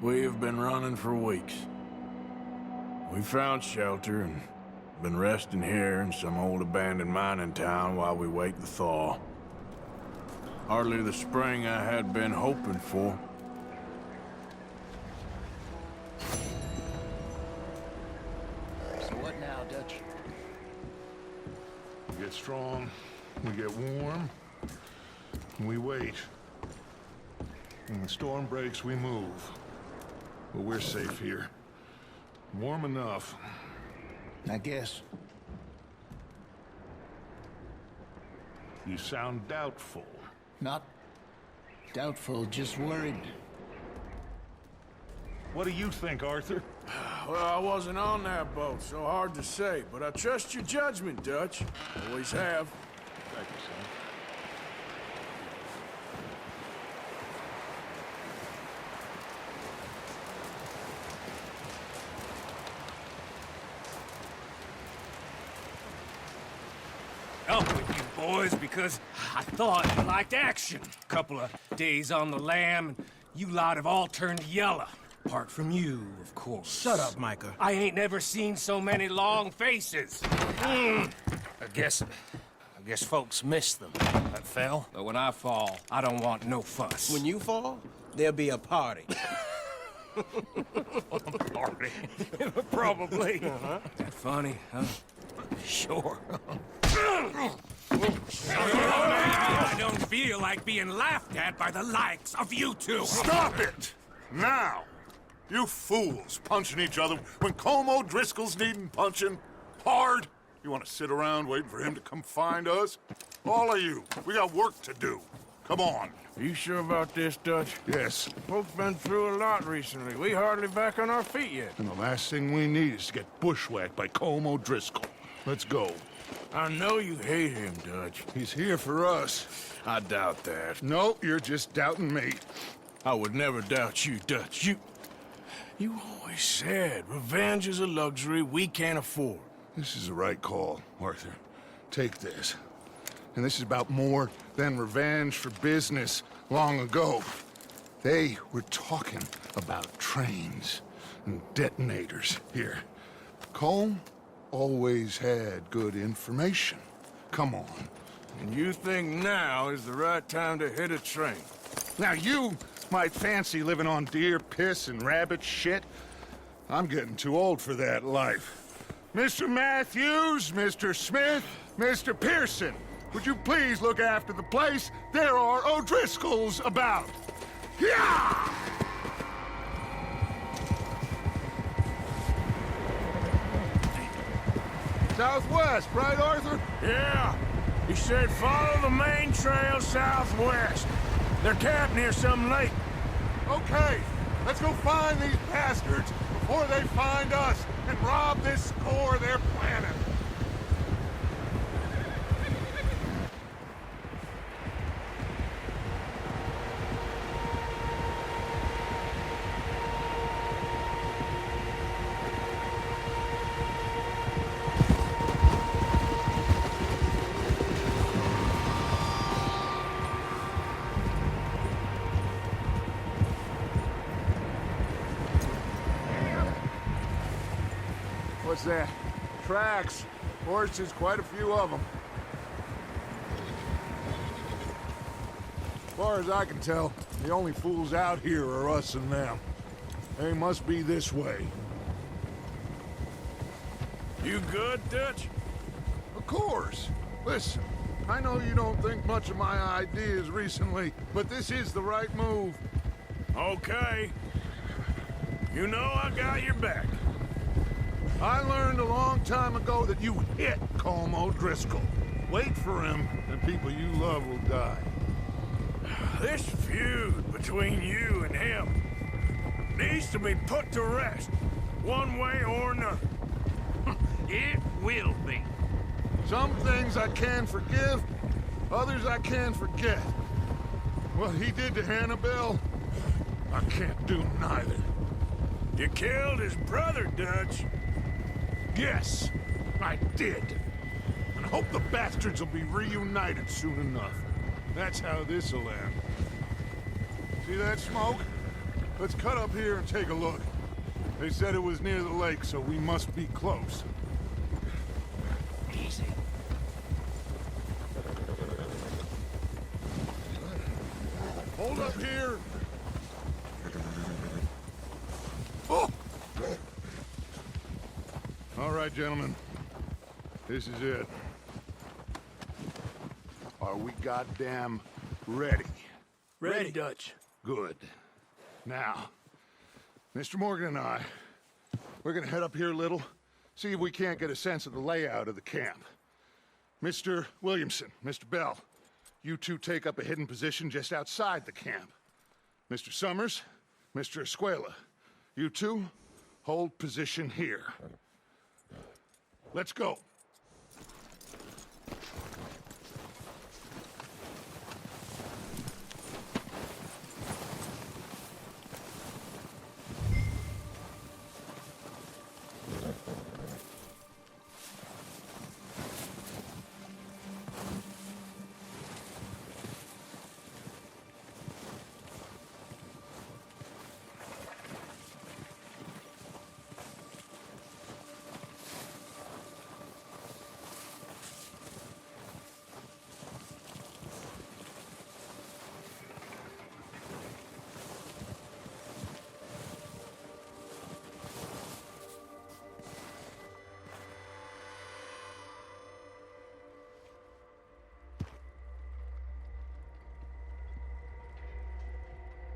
We have been running for weeks. We found shelter and been resting here in some old abandoned mining town while we wait the thaw. Hardly the spring I had been hoping for. So what now, Dutch? We get strong, we get warm, and we wait. When the storm breaks, we move. But we're safe here. Warm enough. I guess. You sound doubtful. Not doubtful, just worried. What do you think, Arthur? Well, I wasn't on that boat, so hard to say, but I trust your judgment, Dutch. Always have. Thank you, son. Up with you boys because I thought you liked action. Couple of days on the lam, and you lot have all turned yellow. Apart from you, of course. Shut up, Micah. I ain't never seen so many long faces. I guess folks miss them. That fell. But when I fall, I don't want no fuss. When you fall, there'll be a party. Party. Probably. That funny, huh? Sure. I don't feel like being laughed at by the likes of you two. Stop it! Now! You fools punching each other when Colm O'Driscoll's needing punching. Hard! You want to sit around waiting for him to come find us? All of you, we got work to do. Come on. Are you sure about this, Dutch? Yes. Folks been through a lot recently. We hardly back on our feet yet. And the last thing we need is to get bushwhacked by Colm O'Driscoll. Let's go. I know you hate him, Dutch. He's here for us. I doubt that. No, you're just doubting me. I would never doubt you, Dutch. You always said revenge is a luxury we can't afford. This is the right call, Arthur. Take this. And this is about more than revenge for business long ago. They were talking about trains and detonators here. Colm always had good information. Come on. And you think now is the right time to hit a train? Now you might fancy living on deer piss and rabbit shit. I'm getting too old for that life. Mr. Matthews, Mr. Smith, Mr. Pearson, would you please look after the place? There are O'Driscolls about. Yeah! Southwest, right, Arthur? Yeah. He said follow the main trail southwest. They're camped near some lake. Okay, let's go find these bastards before they find us and rob this core they're planning. What's that? Tracks. Horses, quite a few of them. As far as I can tell, the only fools out here are us and them. They must be this way. You good, Dutch? Of course. Listen, I know you don't think much of my ideas recently, but this is the right move. Okay. You know I got your back. I learned a long time ago that you hit Colm O'Driscoll. Wait for him, and people you love will die. This feud between you and him needs to be put to rest, one way or another. It will be. Some things I can forgive, others I can forget. What he did to Hannibal, I can't do neither. You killed his brother, Dutch. Yes, I did. And I hope the bastards will be reunited soon enough. That's how this'll end. See that smoke? Let's cut up here and take a look. They said it was near the lake, so we must be close. Easy. Hold up here! Oh! All right, gentlemen. This is it. Are we goddamn ready? Ready, Dutch. Good. Now, Mr. Morgan and I, we're gonna head up here a little, see if we can't get a sense of the layout of the camp. Mr. Williamson, Mr. Bell, you two take up a hidden position just outside the camp. Mr. Summers, Mr. Escuela, you two hold position here. Let's go.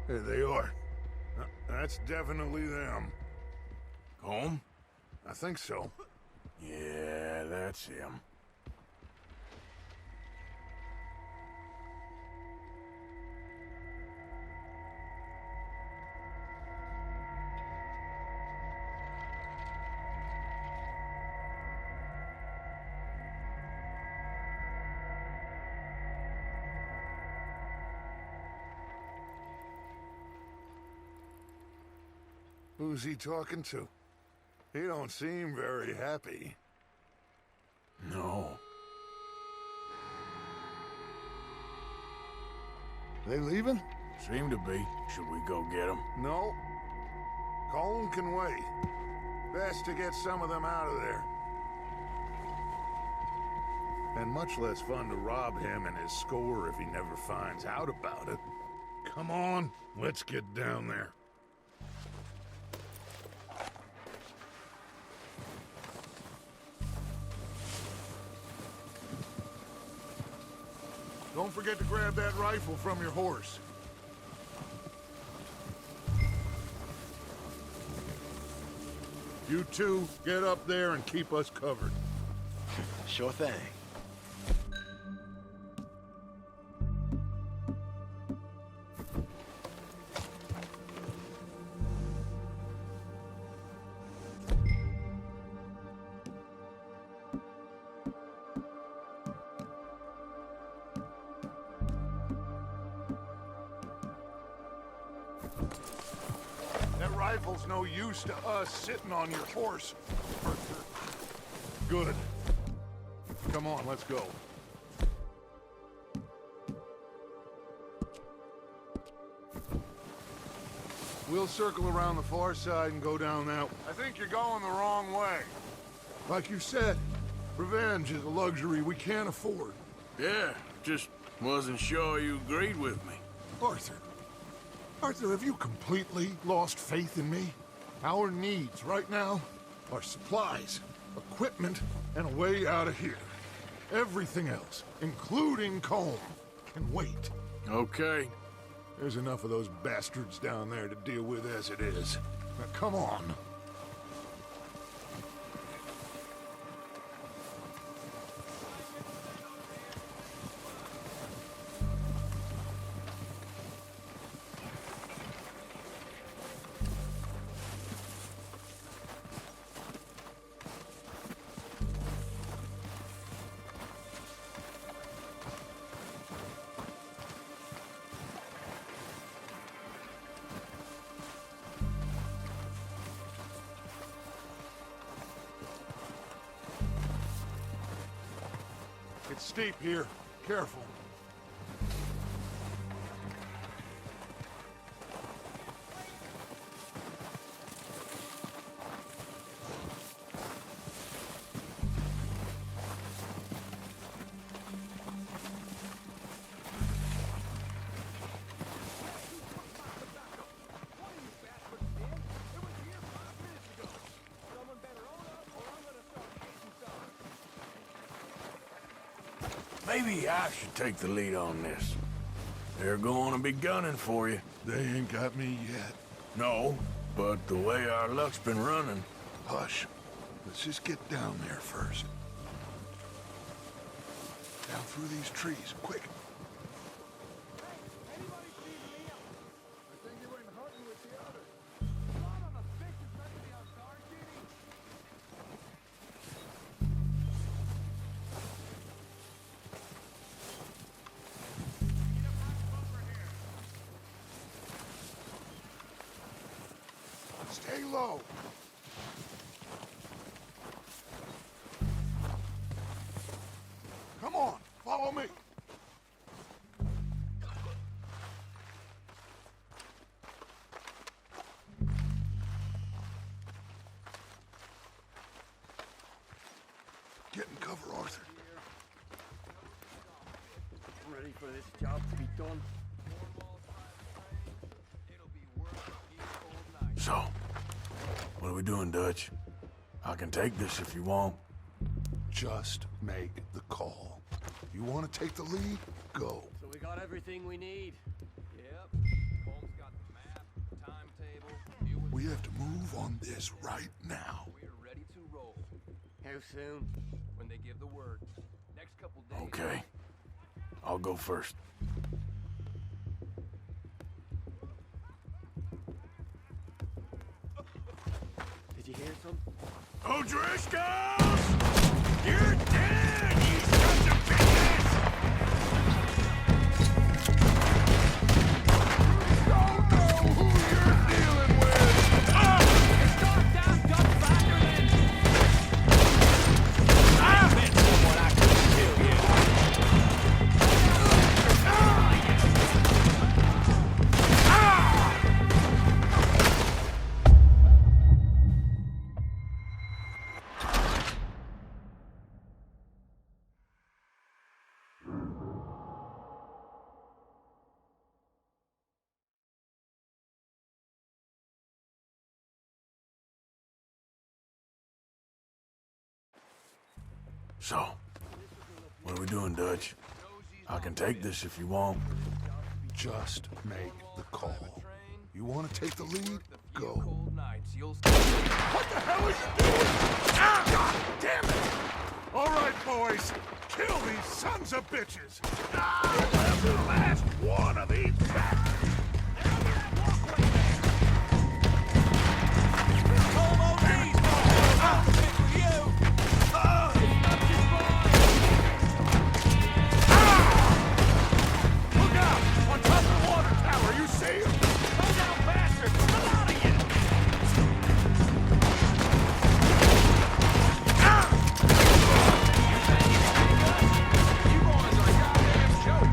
There they are. That's definitely them. Home? I think so. Yeah, that's him. Who's he talking to? He don't seem very happy. No. They leaving? Seem to be. Should we go get him? No. Colin can wait. Best to get some of them out of there. And much less fun to rob him and his score if he never finds out about it. Come on, let's get down there. Don't forget to grab that rifle from your horse. You two, get up there and keep us covered. Sure thing. That rifle's no use to us sitting on your horse, Arthur. Good. Come on, let's go. We'll circle around the far side and go down that way. I think you're going the wrong way. Like you said, revenge is a luxury we can't afford. Yeah, just wasn't sure you agreed with me. Arthur. Arthur, have you completely lost faith in me? Our needs right now are supplies, equipment, and a way out of here. Everything else, including Colm, can wait. Okay. There's enough of those bastards down there to deal with as it is. Now, come on. It's steep here. Careful. Maybe I should take the lead on this. They're going to be gunning for you. They ain't got me yet. No, but the way our luck's been running... Hush. Let's just get down there first. Down through these trees, quick. Stay low. Come on, follow me. Get in cover, Arthur. Ready for this job to be done? So, what are we doing, Dutch? I can take this if you want. Just make the call. You want to take the lead? Go. So we got everything we need. Yep. Holmes got the map, timetable. You and We have to move on this right now. we're ready to roll How soon? when they give the word. Next couple days. Okay. I'll go first. Did you hear some? O'Driscolls! You're dead, you sons of bitches! Don't know who you're dealing with! Start down, Dutch Factorman! I've been someone I couldn't kill yet. So, what are we doing, Dutch? I can take this if you want. Just make the call. You want to take the lead? Go. Cold nights, you'll What the hell are you doing? Ah, God damn it! All right, boys. Kill these sons of bitches. Ah, every last one of these bastards. Look out! On top of the water tower, you see him? Go down, bastard! Come out of here! You boys are a goddamn joke.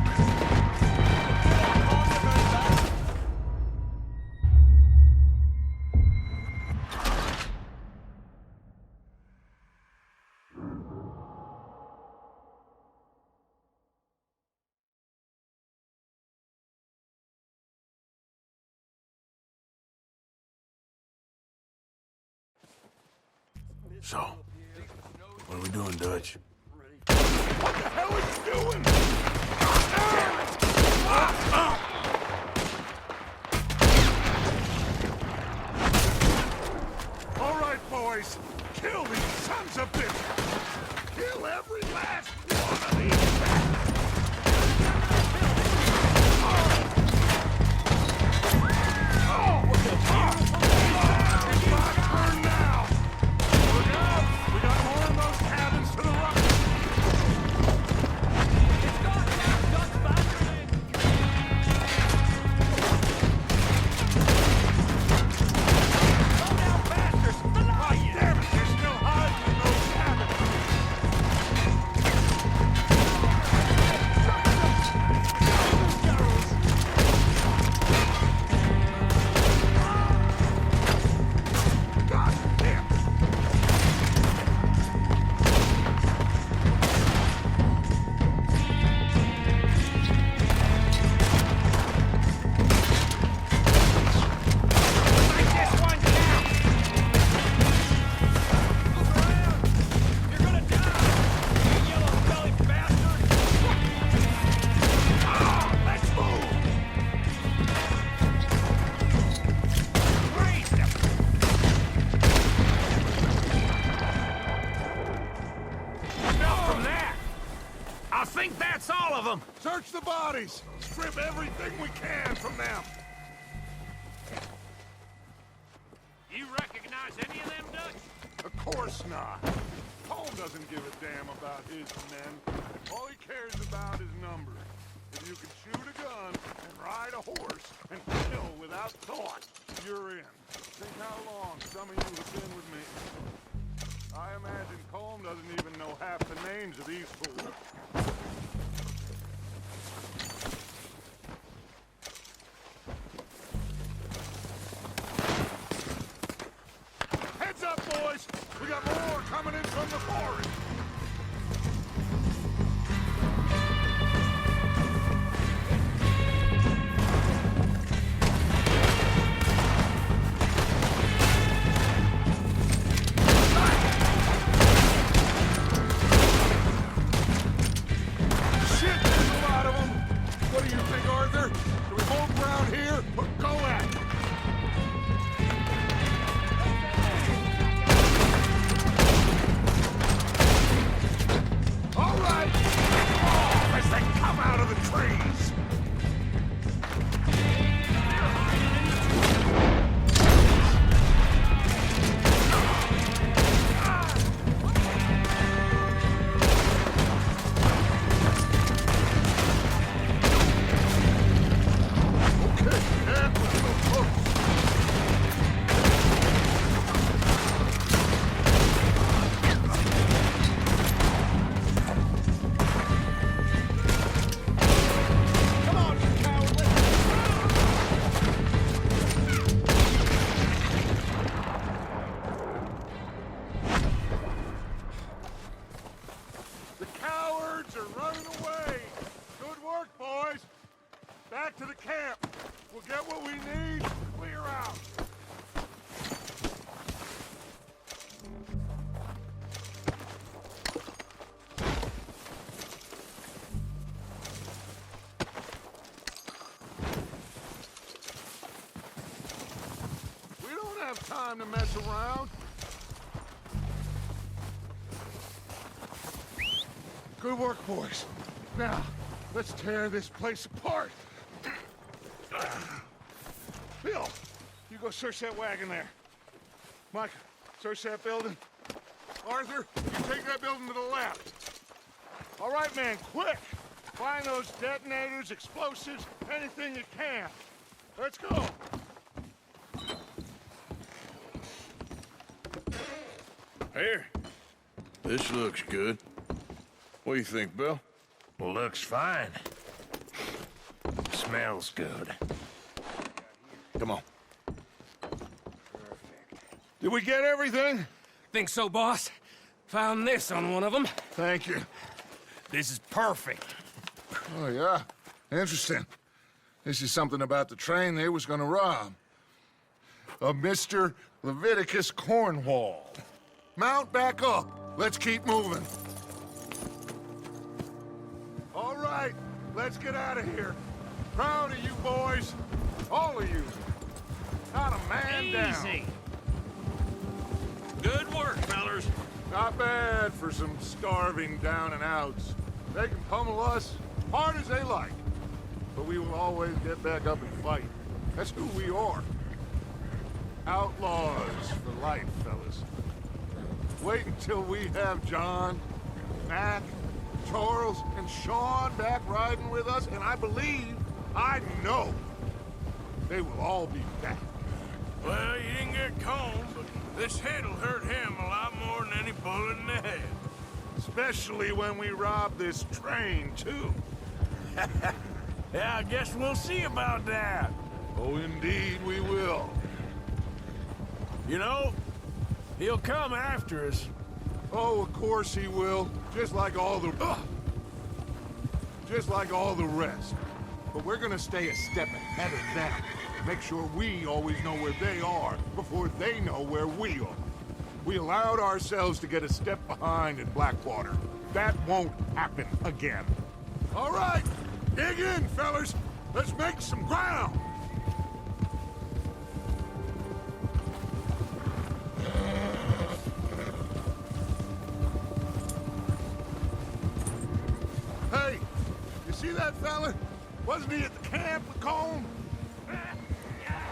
So, what are we doing, Dutch? What the hell are you doing? Damn it! All right, boys. Kill these sons of bitches. Kill every last one of these bastards. Burn now! Look out! We got more of those cabins to the right. Damn it, they're still hiding in those cabins. of them. Search the bodies! Strip everything we can from them! You recognize any of them, Dutch? Of course not. Cole doesn't give a damn about his men. All he cares about is numbers. If you can shoot a gun and ride a horse and kill without thought, you're in. Think how long some of you have been with me. I imagine Colm doesn't even know half the names of these fools. Heads up, boys! We got more coming in from the forest! Shit, there's a lot of them! What do you think, Arthur? Do we hold ground here or go at it? All right! Oh, as they come out of the trees! Okay, that was so close. Come on, you coward! The cowards are running away. Good work, boys. Back to the camp. We'll get what we need. Clear out. We don't have time to mess around. Good work, boys. Now, let's tear this place apart. Bill, you go search that wagon there. Mike, search that building. Arthur, you take that building to the left. All right, man, quick. Find those detonators, explosives, anything you can. Let's go. Here. This looks good. What do you think, Bill? Looks fine. Smells good. Come on. Did we get everything? Think so, boss? Found this on one of them. Thank you. This is perfect. Oh, yeah? Interesting. This is something about the train they was gonna rob. A Mr. Leviticus Cornwall. Mount back up. Let's keep moving. All right, let's get out of here. Proud of you boys. All of you. Not a man down. Easy. Good work, fellers. Not bad for some starving down and outs. They can pummel us hard as they like. But we will always get back up and fight. That's who we are. Outlaws for life, fellas. Wait until we have John, Mac, Charles, and Sean back riding with us, and I believe, I know, they will all be back. Well, you didn't get Colm, but this hit'll hurt him a lot more than any bullet in the head. Especially when we rob this train, too. Yeah, I guess we'll see about that. Oh, indeed we will. You know, he'll come after us. Oh, of course he will. Just like all the rest. But we're gonna stay a step ahead of them. Make sure we always know where they are before they know where we are. We allowed ourselves to get a step behind in Blackwater. That won't happen again. All right, dig in, fellas. Let's make some ground. Hey, you see Wasn't he at the camp with Colm?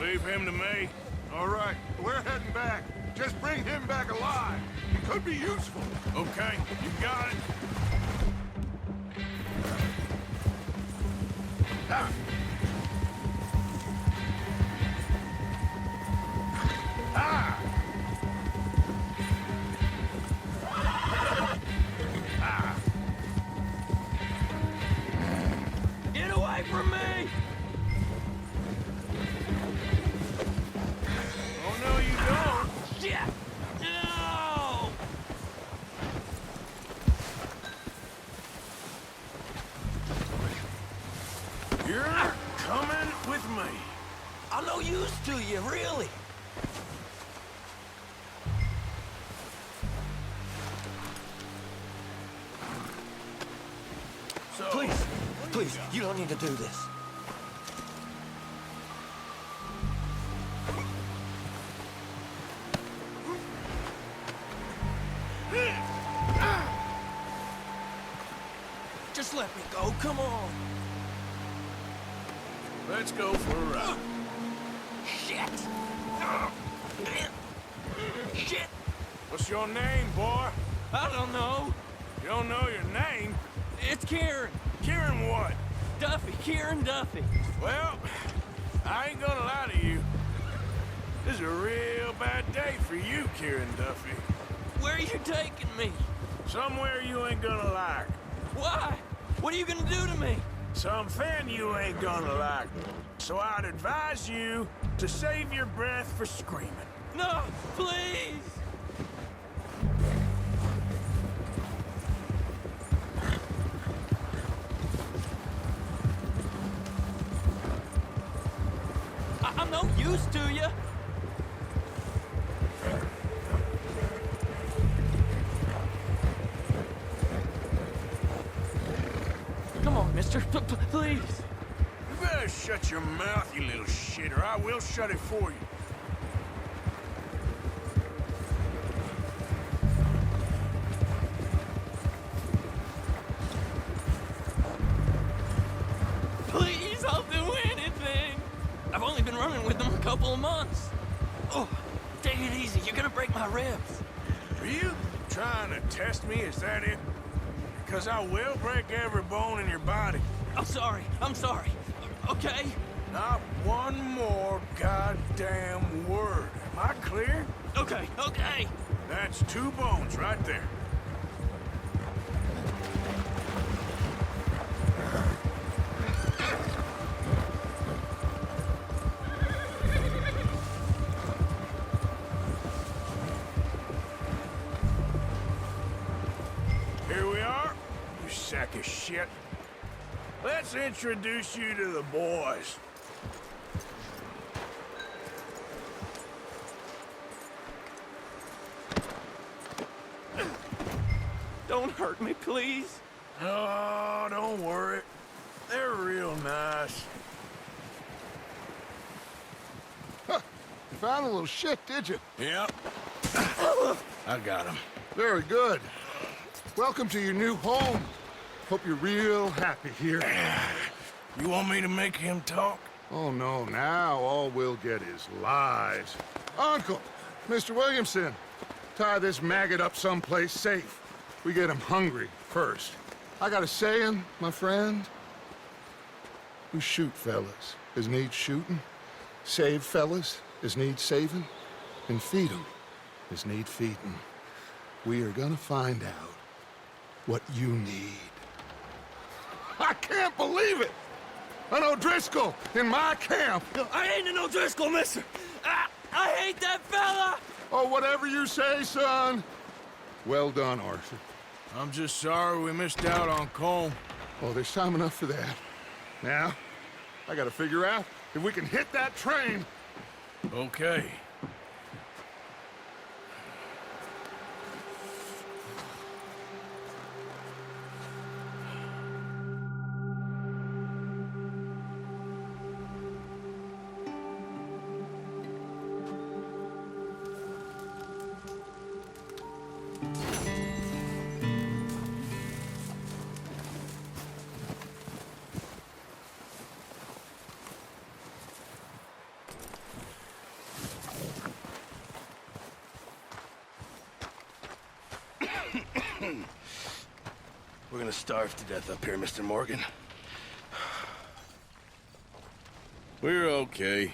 Leave him to me. All right, we're heading back. Just bring him back alive. He could be useful. Okay, you got it. Ah. Ah. Ah. Get away from me! Oh, no, you don't. Shit! No! You're coming with me. I'm no use to you, really. So, Please, you don't need to do this. Just let me go, come on. let's go for a ride. Shit! Shit! What's your name, boy? I don't know. You don't know your name? It's Kieran. Kieran what? Duffy, Kieran Duffy. Well, I ain't gonna lie to you. This is a real bad day for you, Kieran Duffy. Where are you taking me? Somewhere you ain't gonna like. Why? What are you gonna do to me? Something you ain't gonna like. So I'd advise you to save your breath for screaming. No, please! I'm no use to you. Come on, mister. Please. You better shut your mouth, you little shit, or I will shut it for you. Please, I'll do anything. I've only been running with them a couple of months. Oh, take it easy. You're gonna break my ribs. Are you trying to test me? Is that it? Because I will break every bone in your body. I'm sorry. I'm sorry. Okay? Not one more goddamn word. Am I clear? Okay. Okay. That's 2 bones right there. Here we are, you sack of shit. Let's introduce you to the boys. Don't hurt me, please. Oh, don't worry. They're real nice. Huh. You found a little shit, did you? Yep. I got him. Very good. Welcome to your new home. Hope you're real happy here. You want me to make him talk? Oh, no, now all we'll get is lies. Uncle, Mr. Williamson, tie this maggot up someplace safe. We get him hungry first. I got a saying, my friend. We shoot fellas as need shooting, save fellas as need saving, and feed 'em as need feeding. We are gonna find out what you need. I can't believe it! An O'Driscoll in my camp! I ain't an O'Driscoll, mister. I hate that fella! Oh, whatever you say, son. Well done, Arthur. I'm just sorry we missed out on Colm. Oh, there's time enough for that. Now, I gotta figure out if we can hit that train. Okay. gonna starve to death up here, Mr. Morgan. We're okay.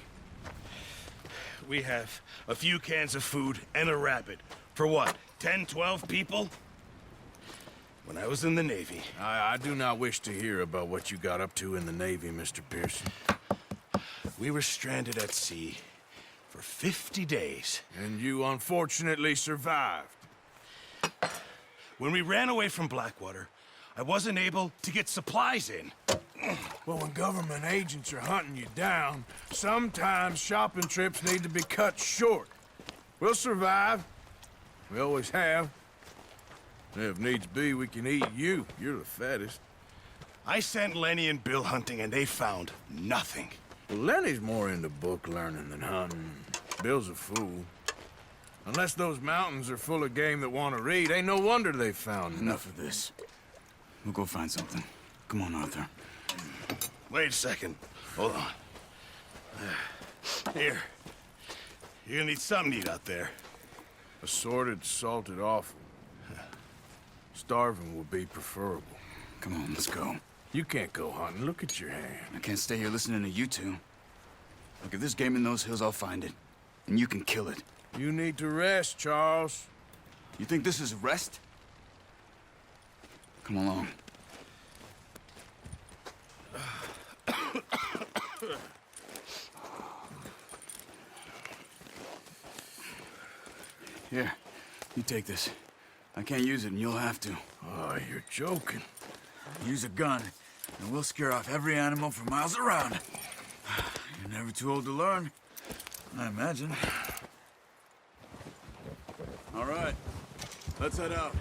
We have a few cans of food and a rabbit. For what, 10, 12 people? When I was in the Navy... I do not wish to hear about what you got up to in the Navy, Mr. Pearson. We were stranded at sea for 50 days. And you unfortunately survived. When we ran away from Blackwater, I wasn't able to get supplies in. Well, when government agents are hunting you down, sometimes shopping trips need to be cut short. We'll survive. We always have. If needs be, we can eat you. You're the fattest. I sent Lenny and Bill hunting, and they found nothing. Well, Lenny's more into book learning than hunting. Bill's a fool. Unless those mountains are full of game that want to read, ain't no wonder they found Enough of this. We'll go find something. Come on, Arthur. Wait a second. Hold on. Here. You're gonna need something to eat out there. Assorted, salted offal. Starving would be preferable. Come on, let's go. You can't go hunting. Look at your hand. I can't stay here listening to you two. Look, if there's game in those hills, I'll find it. And you can kill it. You need to rest, Charles. You think this is rest? Come along. Here, you take this. I can't use it, and you'll have to. Oh, you're joking. Use a gun, and we'll scare off every animal for miles around. You're never too old to learn, I imagine. All right, let's head out.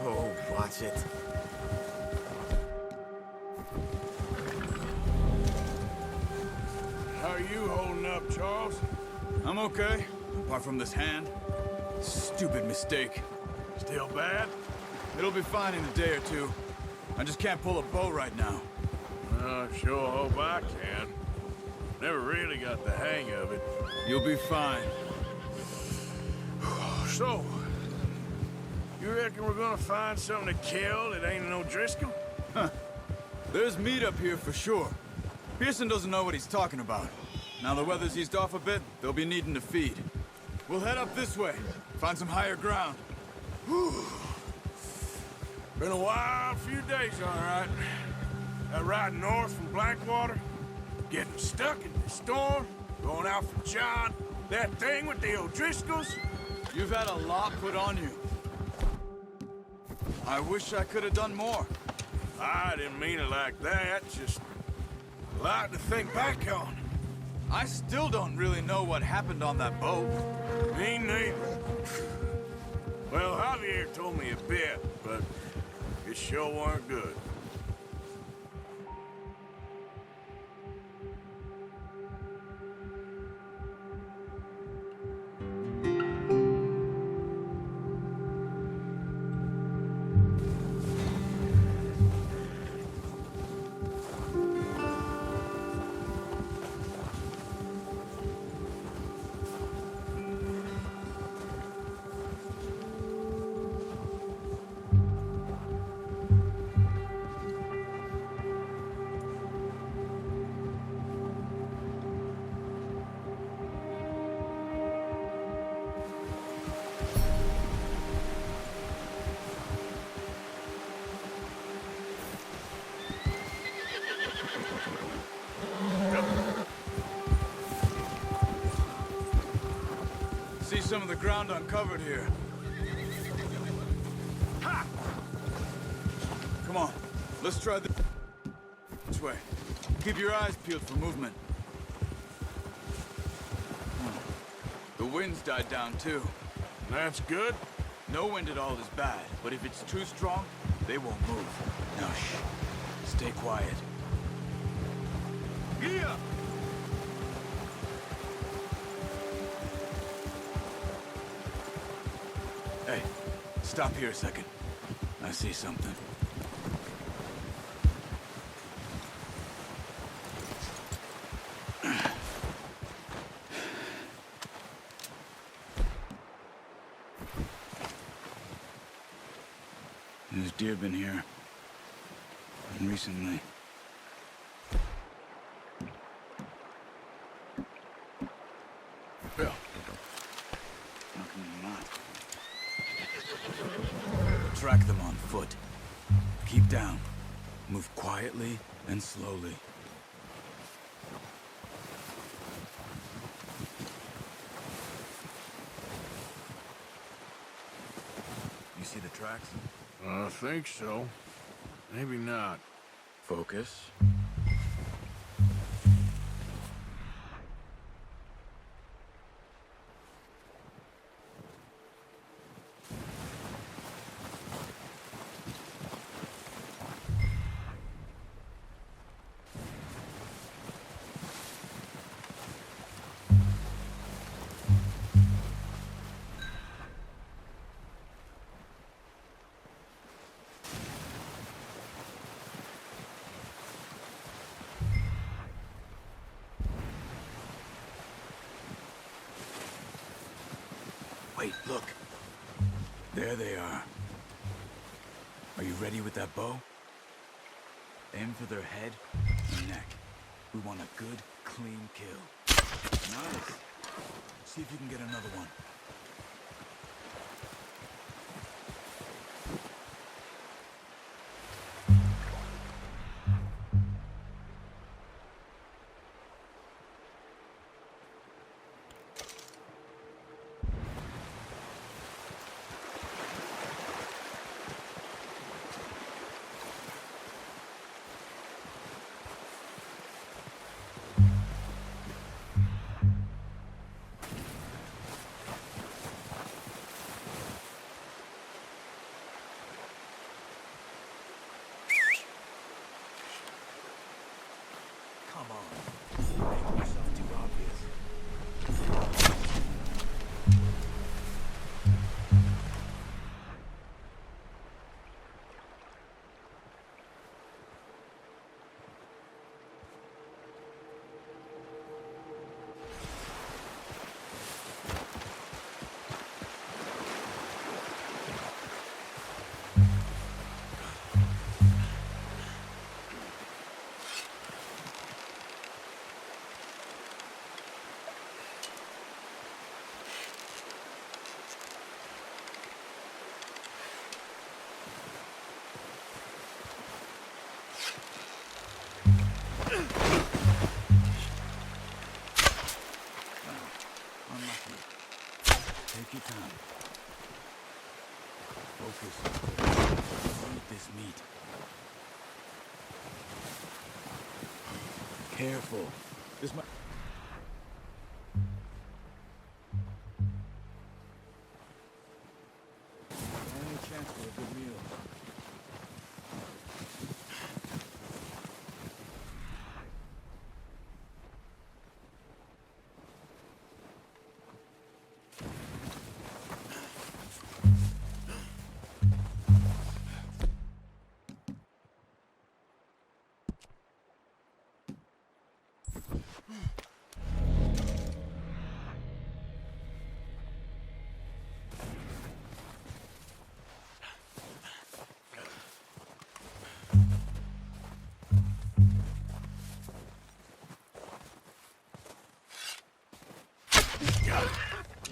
Oh, watch it. How are you holding up, Charles? I'm okay, apart from this hand. Stupid mistake. Still bad? It'll be fine in a day or two. I just can't pull a bow right now. I sure hope I can. Never really got the hang of it. You'll be fine. So, you reckon we're gonna find something to kill that ain't no Driscoll? Huh. There's meat up here for sure. Pearson doesn't know what he's talking about. Now the weather's eased off a bit, they'll be needing to feed. We'll head up this way, find some higher ground. Whew. Been a wild few days, all right. That ride north from Blackwater, getting stuck in the storm, going out for John, that thing with the O'Driscolls. You've had a lot put on you. I wish I could have done more. I didn't mean it like that, just a lot to think back on. I still don't really know what happened on that boat. Me neither. Well, Javier told me a bit, but it sure weren't good. See some of the ground uncovered here. Ha! Come on, let's try this way. Keep your eyes peeled for movement. The wind's died down too. That's good. No wind at all is bad, but if it's too strong, they won't move. Now shh, stay quiet. Yeah. Hey, stop here a second. I see something. There's deer been here. And recently. Bill. How can you not? Track them on foot. Keep down. Move quietly and slowly. You see the tracks? I think so. Maybe not. Focus. Wait, look. There they are. Are you ready with that bow? Aim for their head and neck. We want a good, clean kill. Nice. See if you can get another one. Come on. Make yourself too obvious. Unlucky. Take your time. Focus. Eat this meat. Careful. This might... Only chance for a good meal.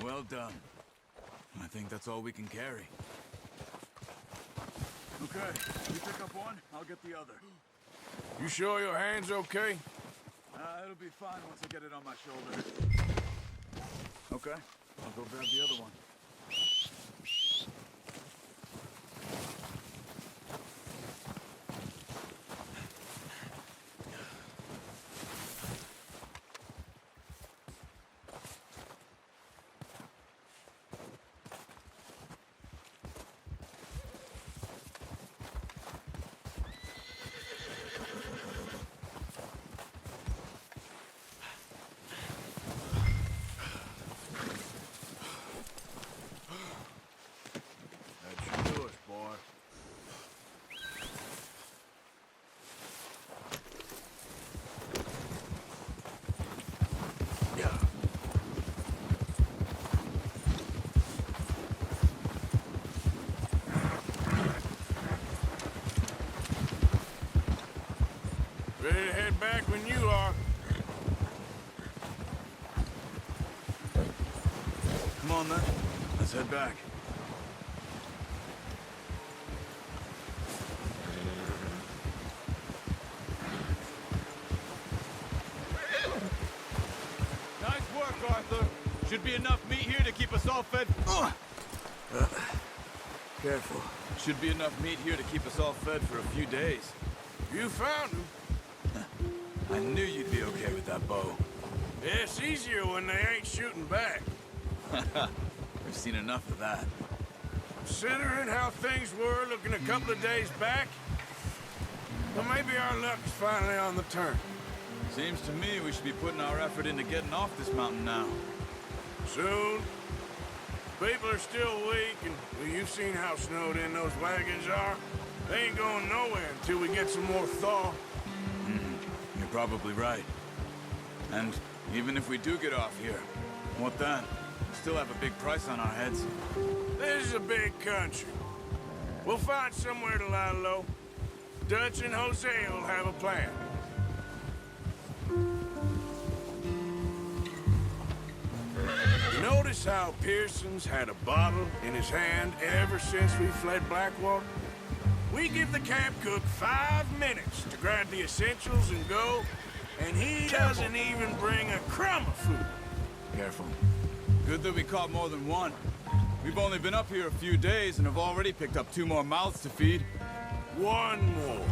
Well done. I think that's all we can carry. Okay, you pick up one, I'll get the other. You sure your hand's okay? It'll be fine once I get it on my shoulder. Okay, I'll go grab the other one. back when you are. Come on, then. Let's head back. Nice work, Arthur. Should be enough meat here to keep us all fed. Careful. Should be enough meat here to keep us all fed for a few days. You found him. I knew you'd be okay with that bow. It's easier when they ain't shooting back. We've seen enough of that. Considering how things were looking a couple of days back, well, maybe our luck's finally on the turn. Seems to me we should be putting our effort into getting off this mountain now. Soon. People are still weak, and well, you've seen how snowed in those wagons are. They ain't going nowhere until we get some more thaw. You're probably right. And even if we do get off here, what then? We still have a big price on our heads. This is a big country. We'll find somewhere to lie low. Dutch and Jose will have a plan. Notice how Pearson's had a bottle in his hand ever since we fled Blackwater? We give the camp cook 5 minutes to grab the essentials and go, and he doesn't even bring a crumb of food. Careful. Good that we caught more than one. We've only been up here a few days and have already picked up 2 more mouths to feed. One more.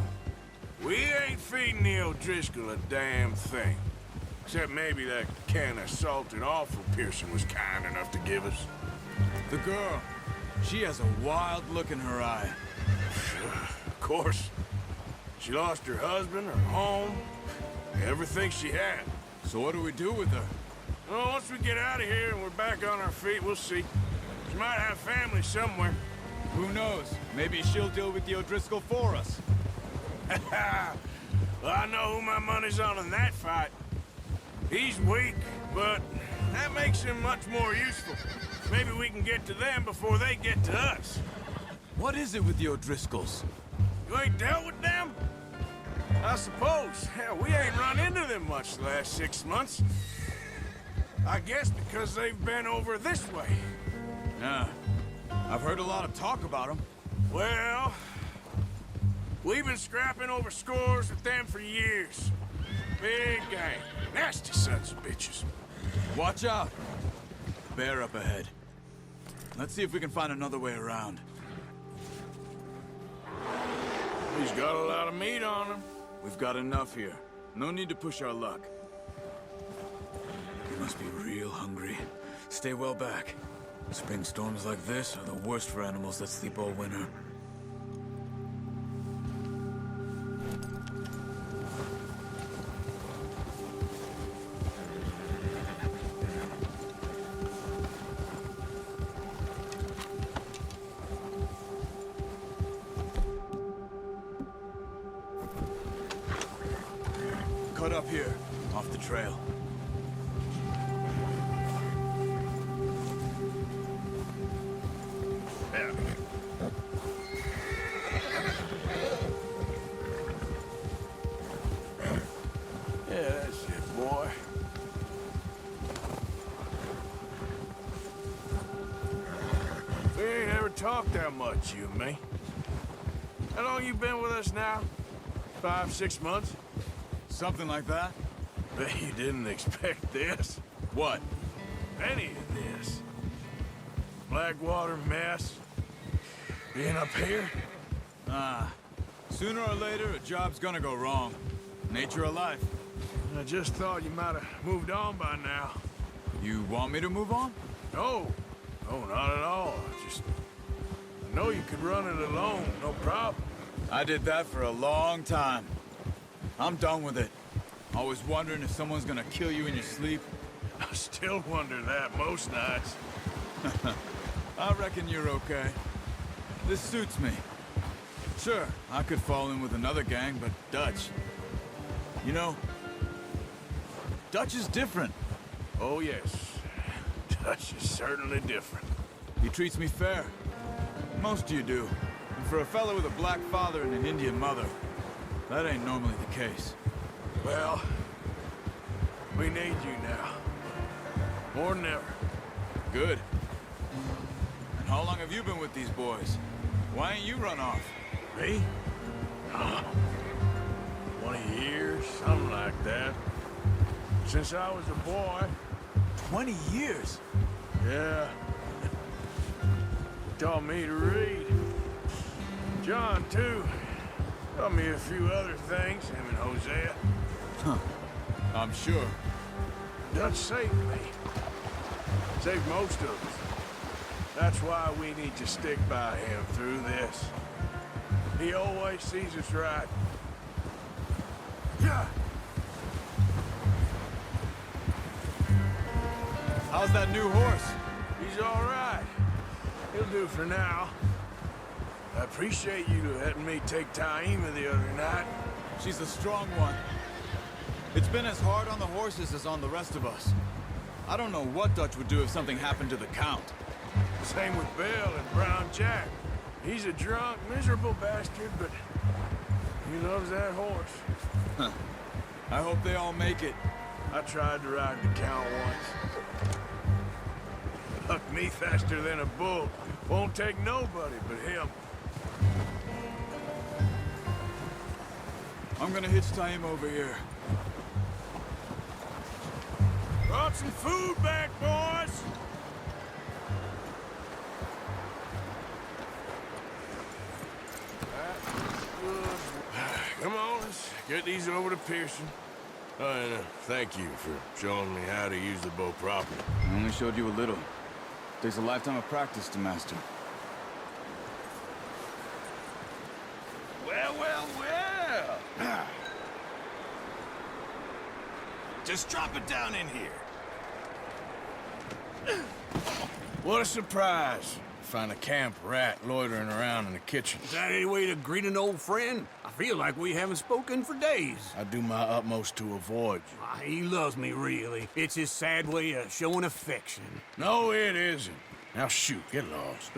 We ain't feeding the O'Driscoll a damn thing. Except maybe that can of salted offal Pearson was kind enough to give us. The girl, she has a wild look in her eye. Of course. She lost her husband, her home, everything she had. So what do we do with her? Well, once we get out of here and we're back on our feet, we'll see. She might have family somewhere. Who knows? Maybe she'll deal with the O'Driscoll for us. Well, I know who my money's on in that fight. He's weak, but that makes him much more useful. Maybe we can get to them before they get to us. What is it with the O'Driscolls? You ain't dealt with them? I suppose. Hell, we ain't run into them much the last 6 months. I guess because they've been over this way. Yeah. I've heard a lot of talk about them. Well, we've been scrapping over scores with them for years. Big gang. Nasty sons of bitches. Watch out. Bear up ahead. Let's see if we can find another way around. He's got a lot of meat on him. We've got enough here. No need to push our luck. You must be real hungry. Stay well back. Spring storms like this are the worst for animals that sleep all winter. Cut up here, off the trail. Yeah. Yeah, that's it, boy. We ain't ever talked that much, you and me. How long you been with us now? 5, 6 months? Something like that? Bet you didn't expect this. What? Any of this. Blackwater mess. Being up here? Sooner or later, a job's gonna go wrong. Nature of life. I just thought you might have moved on by now. You want me to move on? No. No, not at all. I know you could run it alone, no problem. I did that for a long time. I'm done with it. Always wondering if someone's gonna kill you in your sleep. I still wonder that most nights. I reckon you're okay. This suits me. Sure, I could fall in with another gang, but Dutch... You know, Dutch is different. Oh, yes. Dutch is certainly different. He treats me fair. Most of you do. And for a fellow with a black father and an Indian mother, that ain't normally the case. Well, we need you now. More than ever. Good. And how long have you been with these boys? Why ain't you run off? Me? 20 years, something like that. Since I was a boy. 20 years? Yeah. Taught me to read. John, too. Taught me a few other things, him and Hosea. Huh. I'm sure. Dutch saved me. Saved most of us. That's why we need to stick by him through this. He always sees us right. Yeah. How's that new horse? He's all right. He'll do for now. I appreciate you letting me take Taima the other night. She's a strong one. It's been as hard on the horses as on the rest of us. I don't know what Dutch would do if something happened to the Count. Same with Bill and Brown Jack. He's a drunk, miserable bastard, but he loves that horse. Huh. I hope they all make it. I tried to ride the Count once. Hucked me faster than a bull. Won't take nobody but him. I'm gonna hitch Taima over here. Brought some food back, boys! Come on, let's get these over to Pearson. Oh, and thank you for showing me how to use the bow properly. I only showed you a little. Takes a lifetime of practice to master. Well, well, well. Just drop it down in here. What a surprise. Find a camp rat loitering around in the kitchen. Is that any way to greet an old friend? I feel like we haven't spoken for days. I do my utmost to avoid you. He loves me, really. It's his sad way of showing affection. No, it isn't. Now shoot, get lost.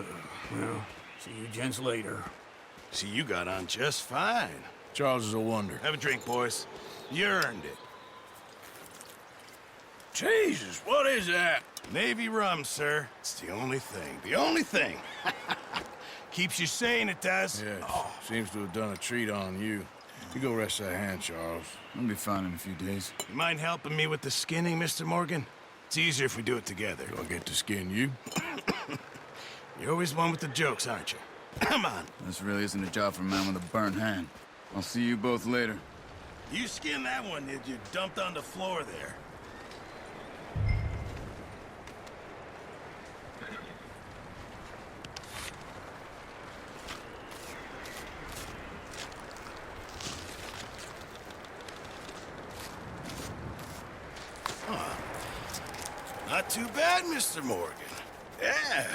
Well, see you gents later. See, you got on just fine. Charles is a wonder. Have a drink, boys. You earned it. Jesus, what is that? Navy rum, sir. It's the only thing. The only thing. Keeps you sane, it does. Yes, seems to have done a treat on you. You go rest that hand, Charles. I'll be fine in a few days. You mind helping me with the skinning, Mr. Morgan? It's easier if we do it together. Do I get to skin you? You're always one with the jokes, aren't you? Come on. This really isn't a job for a man with a burnt hand. I'll see you both later. You skinned that one, did you? Dumped on the floor there. Not too bad, Mr. Morgan. Yeah.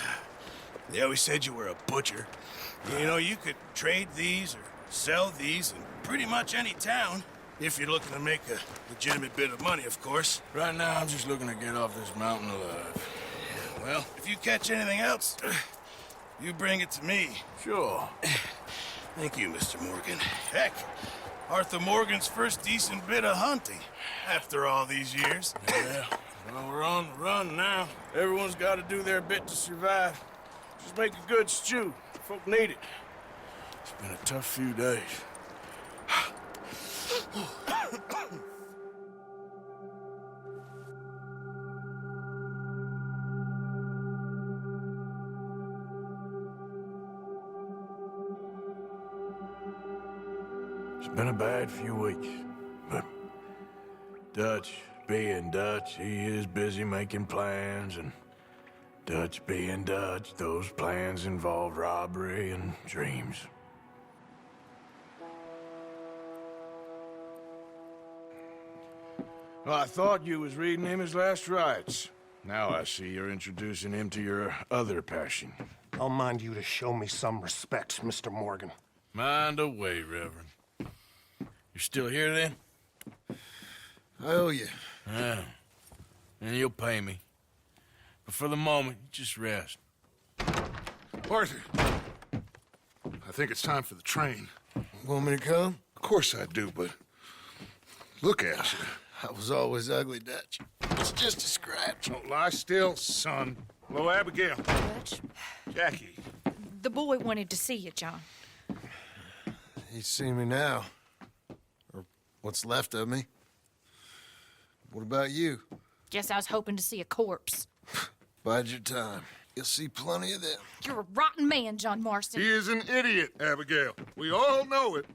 They always said you were a butcher. You know, you could trade these or sell these in pretty much any town. If you're looking to make a legitimate bit of money, of course. Right now, I'm just looking to get off this mountain alive. Well, if you catch anything else, you bring it to me. Sure. Thank you, Mr. Morgan. Heck, Arthur Morgan's first decent bit of hunting after all these years. Yeah. Well, we're on the run now. Everyone's got to do their bit to survive. Just make a good stew. Folk need it. It's been a tough few days. It's been a bad few weeks, but Dutch being Dutch, he is busy making plans, and Dutch being Dutch, those plans involve robbery and dreams. Well, I thought you was reading him his last rites. Now I see you're introducing him to your other passion. I'll mind you to show me some respect, Mr. Morgan. Mind away, Reverend. You're still here, then? I owe you. Yeah. And you'll pay me. But for the moment, just rest. Arthur, I think it's time for the train. Want me to come? Of course I do, but Look at you. I was always ugly, Dutch. It's just a scratch. Don't lie still, son. Hello, Abigail. Dutch, Jackie. the boy wanted to see you, John. He's seen me now. Or what's left of me. What about you? Guess I was hoping to see a corpse. Bide your time. You'll see plenty of them. You're a rotten man, John Marston. He is an idiot, Abigail. We all know it.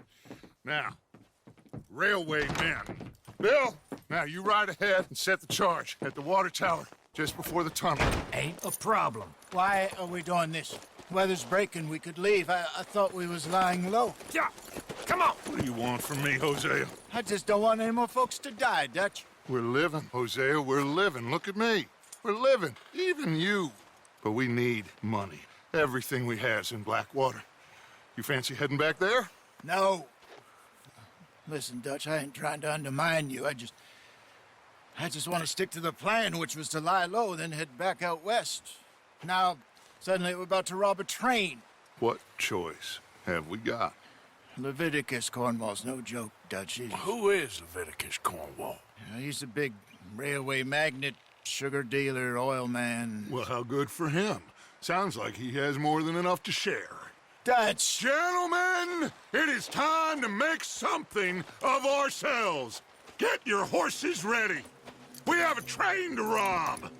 Now, railway men. Bill, now you ride ahead and set the charge at the water tower just before the tunnel. Ain't a problem. Why are we doing this? Weather's breaking, we could leave. I thought we was lying low. Yeah, come on. What do you want from me, Hosea? I just don't want any more folks to die, Dutch. We're living, Hosea, we're living. Look at me. We're living, even you. But we need money. Everything we has in Blackwater. You fancy heading back there? No. Listen, Dutch, I ain't trying to undermine you. I just want to stick to the plan, which was to lie low, then head back out west. Now, suddenly we're about to rob a train. What choice have we got? Leviticus Cornwall's no joke, Dutch. Who is Leviticus Cornwall? He's a big railway magnate, sugar dealer, oil man. Well, how good for him. Sounds like he has more than enough to share. Dutch! Gentlemen, it is time to make something of ourselves. Get your horses ready. We have a train to rob.